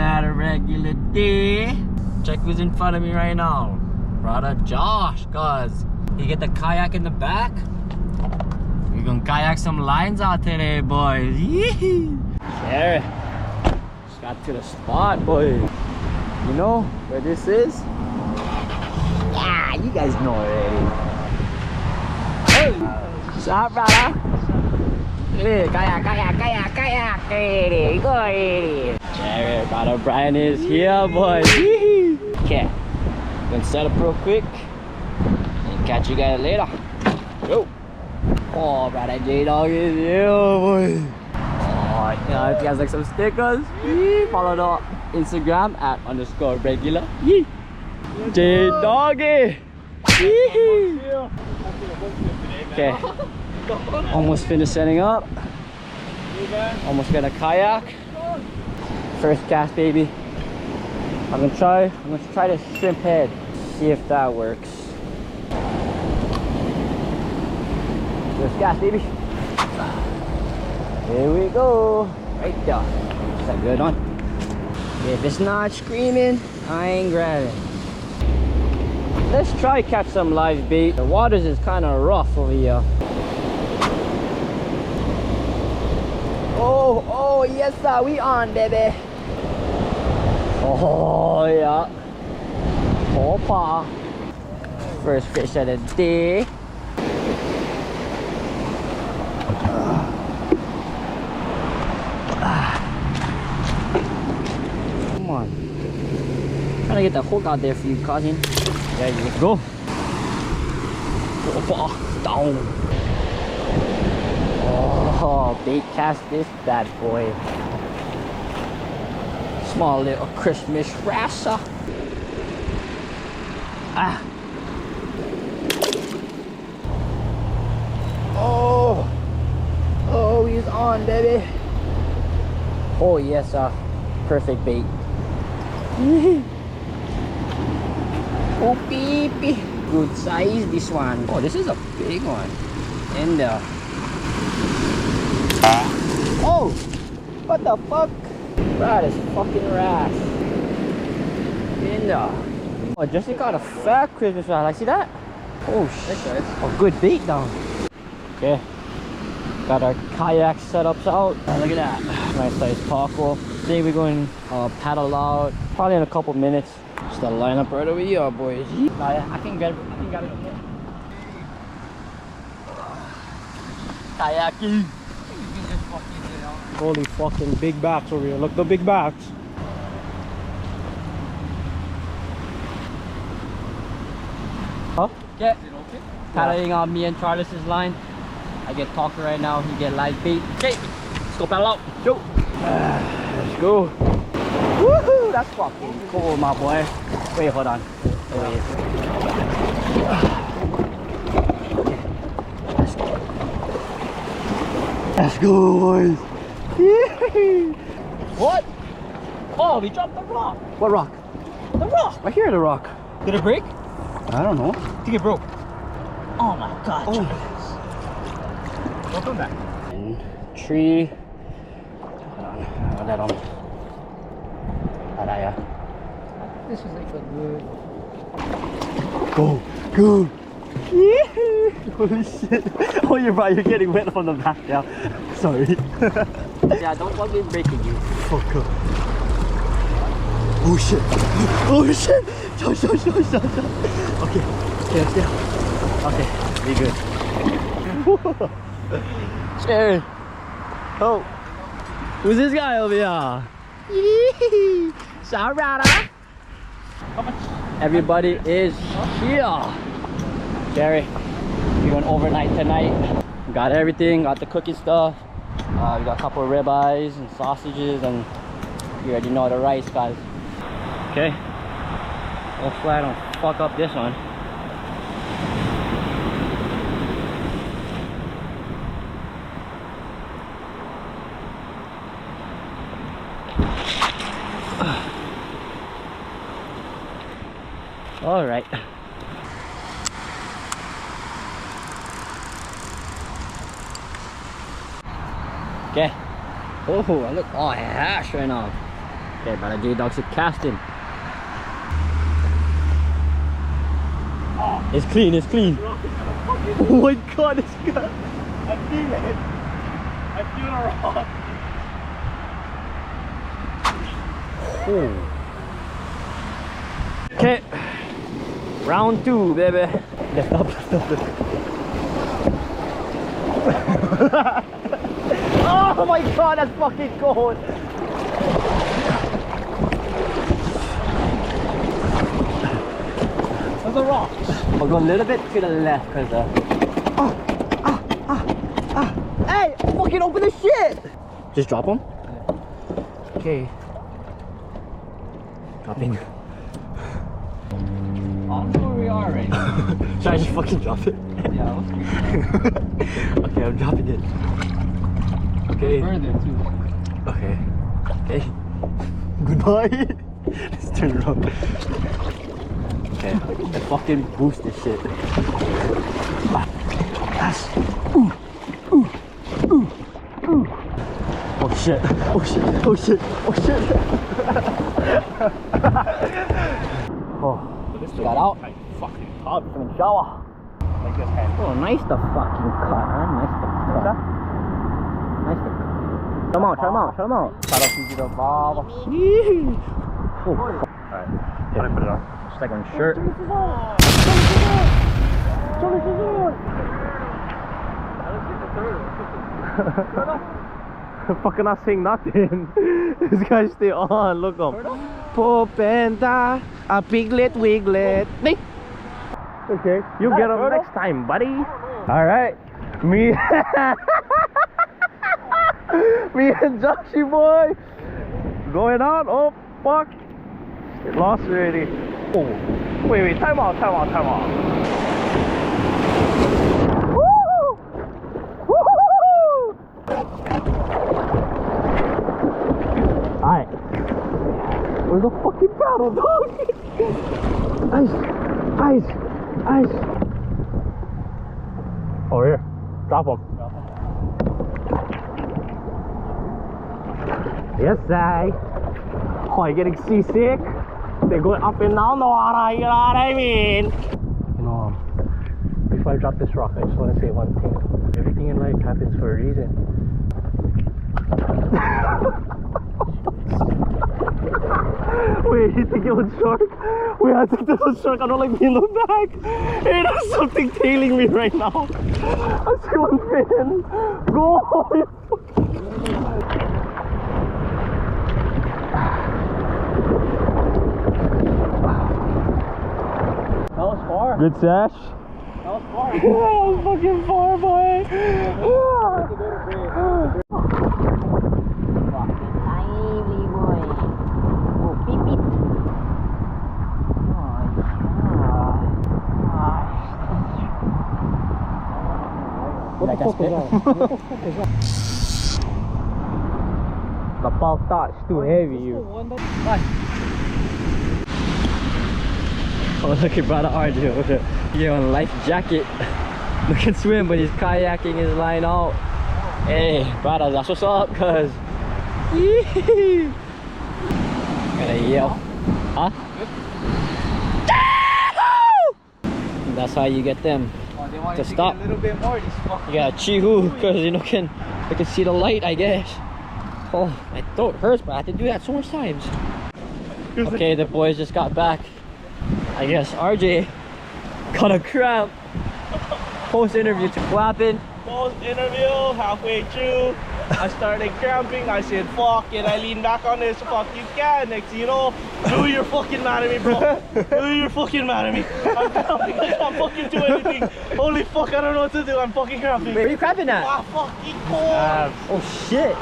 another regular day. Check who's in front of me right now. Braddah Josh, cause he get the kayak in the back. We're gonna kayak some lines out today, boys. Cherreh. Just got to the spot, boys. You know where this is? Yeah, you guys know already. Hey, what's up, brother? Hey, kayak. Hey, go ahead. Cherreh, brother Brian is here, boys. Okay, gonna set up real quick and catch you guys later. Go. Oh, brother J-Dog is here, boy. Oh, yeah, if you guys like some stickers, follow the Instagram at _regulah. J-Doggy. Okay, almost finished setting up. Almost got a kayak. First cast, baby. I'm gonna try this shrimp head. See if that works. First cast, baby. Here we go. Right there. Is that good on? If it's not screaming, I ain't grabbing. Let's try catch some live bait. The waters is kind of rough over here. Oh yes sir, we on, baby. Oh yeah. Opa. First fish of the day. Come on. Trying to get the hook out there for you, cousin. There you go. Opa. Down. Oh, bait cast this bad boy. Small little Christmas rasa. Ah. Oh, he's on, baby. Oh yes, perfect bait. Oh, baby. Good size, this one. Oh, this is a big one. In there. Oh, what the fuck? That is fucking rash. In there. Oh, Jesse got a fat Christmas rod. I see that. Oh shit. Oh, good bait down. Okay. Got our kayak setups out. Oh, look at that. Nice size taco. Today we're going paddle out. Probably in a couple minutes. Just a line up right over here, boys. I can get it. Okay. Kayaking. Holy fucking big backs over here. Look, the big backs. Huh? Okay. Paddling on me and Charles's line. I get talker right now. He get live bait. Okay. Let's go paddle out. Go. Let's go. Woohoo! That's fucking cool, my boy. Wait, hold on. Wait. Let's go, boys. What? Oh, we dropped the rock. What rock? The rock. I hear the rock. Did it break? I don't know. I think it broke. Oh my god. Oh. Welcome back. Tree. Hold on. This is like a good. Go. Holy shit. Oh, you're getting wet from the back now. Sorry. Yeah, don't want me breaking you. Fuck up. Oh shit. Josh. Okay. Okay, be good. Cherreh. Oh. Who's this guy over here? Sarada. Everybody is here. Cherreh, we're going overnight tonight. We got everything, got the cooking stuff. We got a couple of ribeyes and sausages, and you already know the rice, guys. Okay. Hopefully I don't fuck up this one. All right. Okay. Oh, look, oh, hash right now. Okay, Braddah J Dog's casting. It's clean, it's clean. Oh my god, it's good. I feel it. I feel the rock. Oh. Okay. Round 2, baby. Lift up, lift up, lift up. Oh my god, that's fucking cold. There's a rock. I'll go a little bit to the left because hey, fucking open the shit. Just drop them? Okay. Dropping. I don't know where we are right now. Should I just fucking drop it? Yeah, Okay, I'm dropping it. Okay. further too. Okay. Okay. Goodbye. Let's turn around. Okay. Let's fucking boost this shit. Yes. Ooh. Ooh. Ooh. Ooh. Oh shit. Oh shit. Oh shit. Oh shit. Oh. Got out. Fucking hot from the shower. Like this hand. Oh, nice to fucking cut, huh? Nice to cut. Nice to cut. Try them out, try them out, try them out. Shout out to you, Bob. Oh, Alright. How do I put it on? just like on shirt. Fucking not saying nothing. This guy stay on. Look him. Popenda, a piglet wiglet. Okay, you get him next time, buddy. All right, me, me and Joshy boy going out. Oh fuck, it lost already. Oh, wait, time out. Woo! Woo! Alright. Where's the fucking paddle, dog? Ice! Over here. Drop him. Yes, I. Oh, you getting seasick? They're going up and down the water, you know what I mean? You know, before I drop this rock, I just want to say one thing. Everything in life happens for a reason. Wait, you think it was shark? Wait, I think this was shark. I don't like being in the back. Hey, there's something tailing me right now. I see one fin. Go! That was far. Good sash. That was far. That was fucking far, boy. Lively boy. Oh, beep beep. What the fuck is that? The ball touch too heavy, you. Oh, look at Braddah RJ over there. He on a life jacket. Look can swim, but he's kayaking his line out. Hey, Braddah, that's what's up, cuz. Gotta yell. Huh? That's how you get them to stop. A little bit more. You gotta chee-hoo, cause you know they can see the light, I guess. Oh, my throat hurts, but I have to do that so much times. Okay, the boys just got back. I guess RJ got a cramp. Post interview. What happened? Post interview, halfway through, I started cramping. I said, fuck it. I leaned back on this. Fuck you can. Next thing you know, Lou, you're fucking mad at me, bro. Lou, you're fucking mad at me. I'm cramping. I can't fucking do anything. Holy fuck, I don't know what to do. I'm fucking cramping. Where are you cramping at? Ah, fucking cold. Oh shit.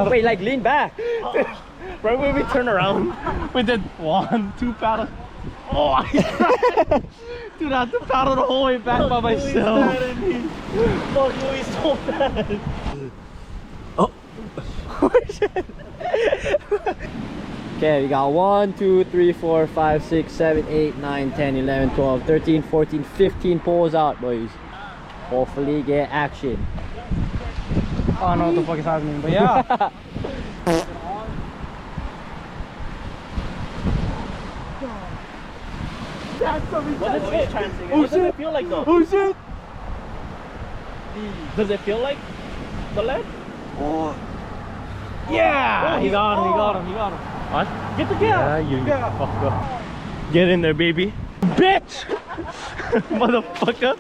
Wait, like lean back. Right when we turn around, we did 1, 2 paddles. Oh, I dude, I had to paddle the whole way back by myself. Fuck, Louis so bad. Oh. Okay, we got 1, 2, 3, 4, 5, 6, 7, 8, 9, 10, 11, 12, 13, 14, 15 poles out, boys. Hopefully get action. I don't know what the fuck is happening, but yeah. What does it feel like though? Oh shit! Does it feel like the leg? Oh. Yeah! He got him, he got him, he got him. What? Get the gap! Yeah, you fucker. Get in there, baby. Bitch! Motherfucker!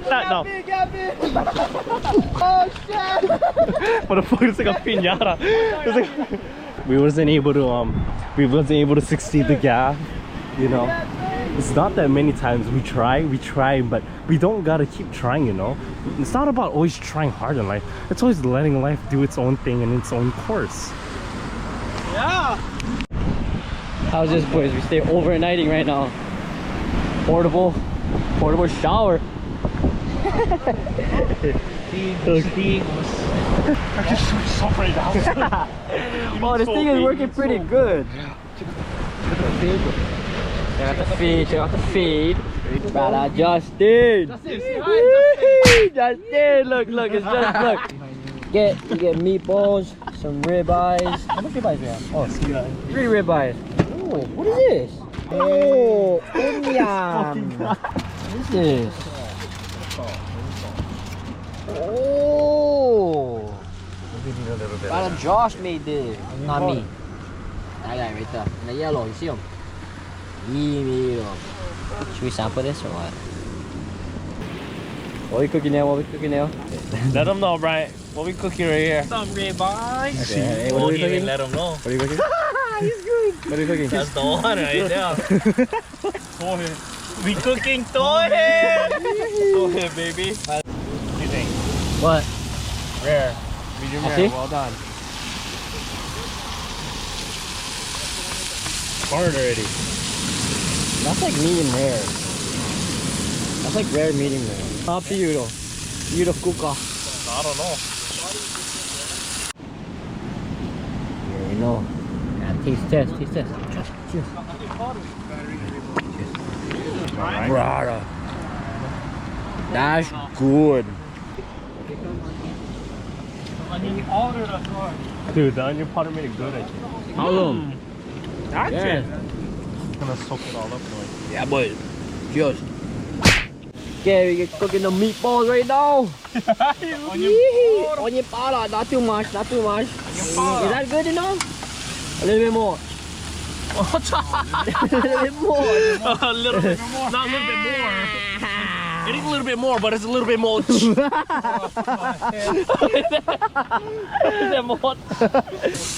No. Oh shit! Motherfucker, it's like a piñata. It's like we wasn't able to succeed the gap, you know. It's not that many times we try, but we don't gotta keep trying, you know. It's not about always trying hard in life. It's always letting life do its own thing in its own course. Yeah! How's this, boys? We stay overnighting right now. Portable shower. Oh, this thing is working pretty good. Check out the feed, check out the feed. Braddah Justin. Justin, look, it's just look. You get meatballs, some ribeyes. How much ribeyes do we have? Oh, 3 ribeyes. Oh, what is this? Oh, yum. What is this? Oh, Braddah Josh made this, not me. That guy right there, in the yellow, you see him? Should we sample this or what? What are we cooking now? Let them know, Brian. What we cooking right here? Some ribeye. Okay, hey, what are we cooking? Let them know. What are you cooking? He's good! What are you cooking? That's the one right there. We cooking tohe. Tohe, baby. What do you think? What? Rare. Medium rare. See? Well done. Hard already. That's like medium rare. That's like rare medium rare. Up to you though. You the cooker. I don't know. You already know. Yeah, taste test. Cheers. Braddah. That's good. Dude, the onion powder made it good, I think. How long? That's Yeah. it. Gonna soak it all up, boy. Yeah, boy. Cheers. Okay, we're cooking the meatballs right now. Onion powder, not too much. Is that good enough? A little bit more. A little bit more. A little bit more. Not a little bit more. It is a little bit more, but it's a little bit more.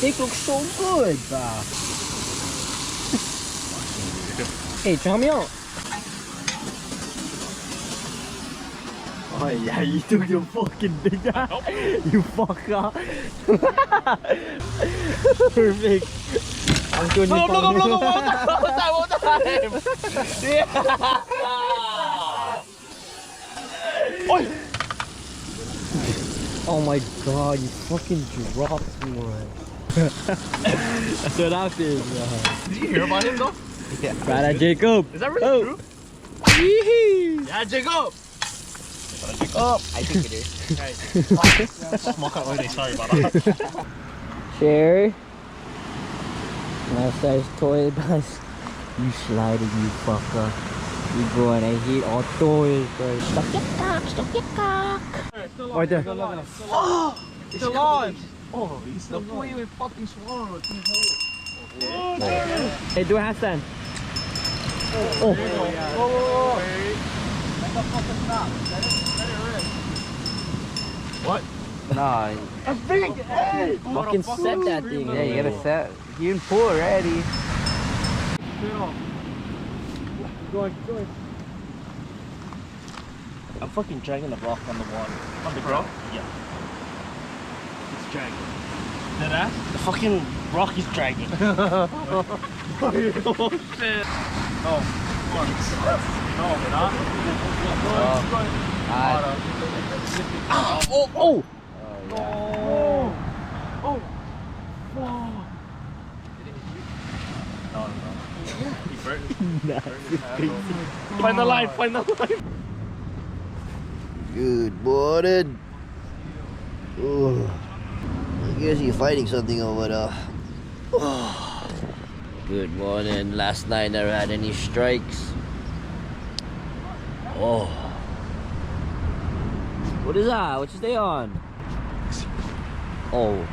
They look so good, bro. Hey, try me out. Oh yeah, you took your fucking big out. You fucker. Perfect. I'm doing Look, one time. Yeah. Oh my god, you fucking dropped one. That's what that is, bro. Did you hear about him though? Yeah. Braddah Jacob. Is that really true? Yeah, Jacob. I think it is. Smoke out already, sorry about that. Cherreh. Nice size toy, guys. You sliding, you fucker. You going and hit all toys, bro. Stop your cock. Right there. Oh! It's alive! Oh, he's The boy even fucking swallowed. Hey, do a handstand. Oh. Make a fucking stop. Let it rip. What? Nah, A big head! Fucking set that thing. yeah, you gotta set. You didn't pull already. Going. I'm fucking dragging the rock on the water. On the ground? Yeah. It's dragging. That ass? The fucking rock is dragging. Oh shit. No. No, not. Oh. Find the line. Good morning. Oh, I guess you're fighting something over there. Oh. Good morning. Last night never had any strikes. Oh. What is that? What you stay on? Oh.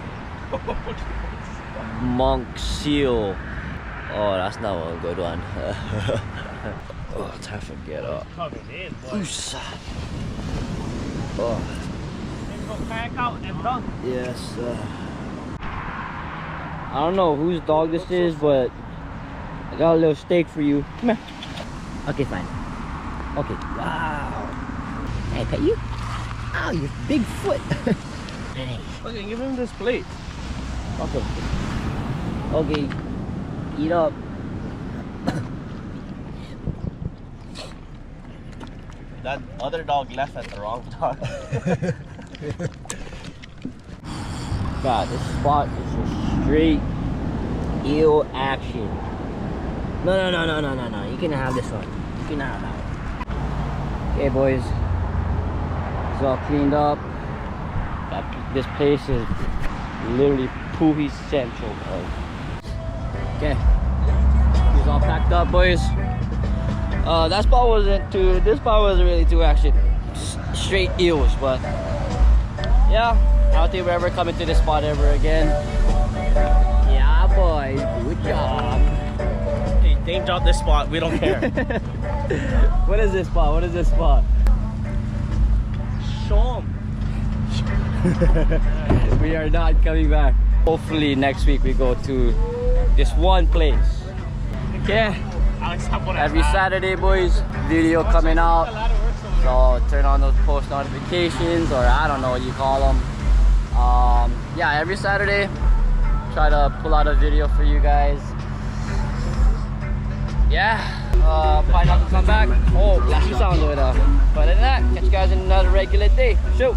Monk seal. Oh, that's not one good one. Oh, time to get up. Oos. Oh. Kayak out and done. Yes. I don't know whose dog this is, but I got a little steak for you. Come here. Okay, fine. Okay. Wow. Can I pet you? Ow, you big foot. Okay, give him this plate. Okay. Okay. Eat up. That other dog left at the wrong time. God, this spot is just straight eel action. No. You can have this one. You can have that one. Okay, boys. It's all cleaned up. This place is literally puhis central. Okay. He's all packed up, boys. That spot wasn't too. This spot wasn't really too action. Straight eels, but yeah. I don't think we're ever coming to this spot ever again. Yeah, boys. Good job. Hey, name drop this spot. We don't care. What is this spot? What is this spot? Show 'em. We are not coming back. Hopefully next week we go to this one place. Okay. Every Saturday, boys, video coming out. So turn on those post notifications, or I don't know what you call them. Yeah, every Saturday try to pull out a video for you guys. Yeah, probably not to come back. Oh, blasting sound over there. But other than that, catch you guys in another regular day. Shoot.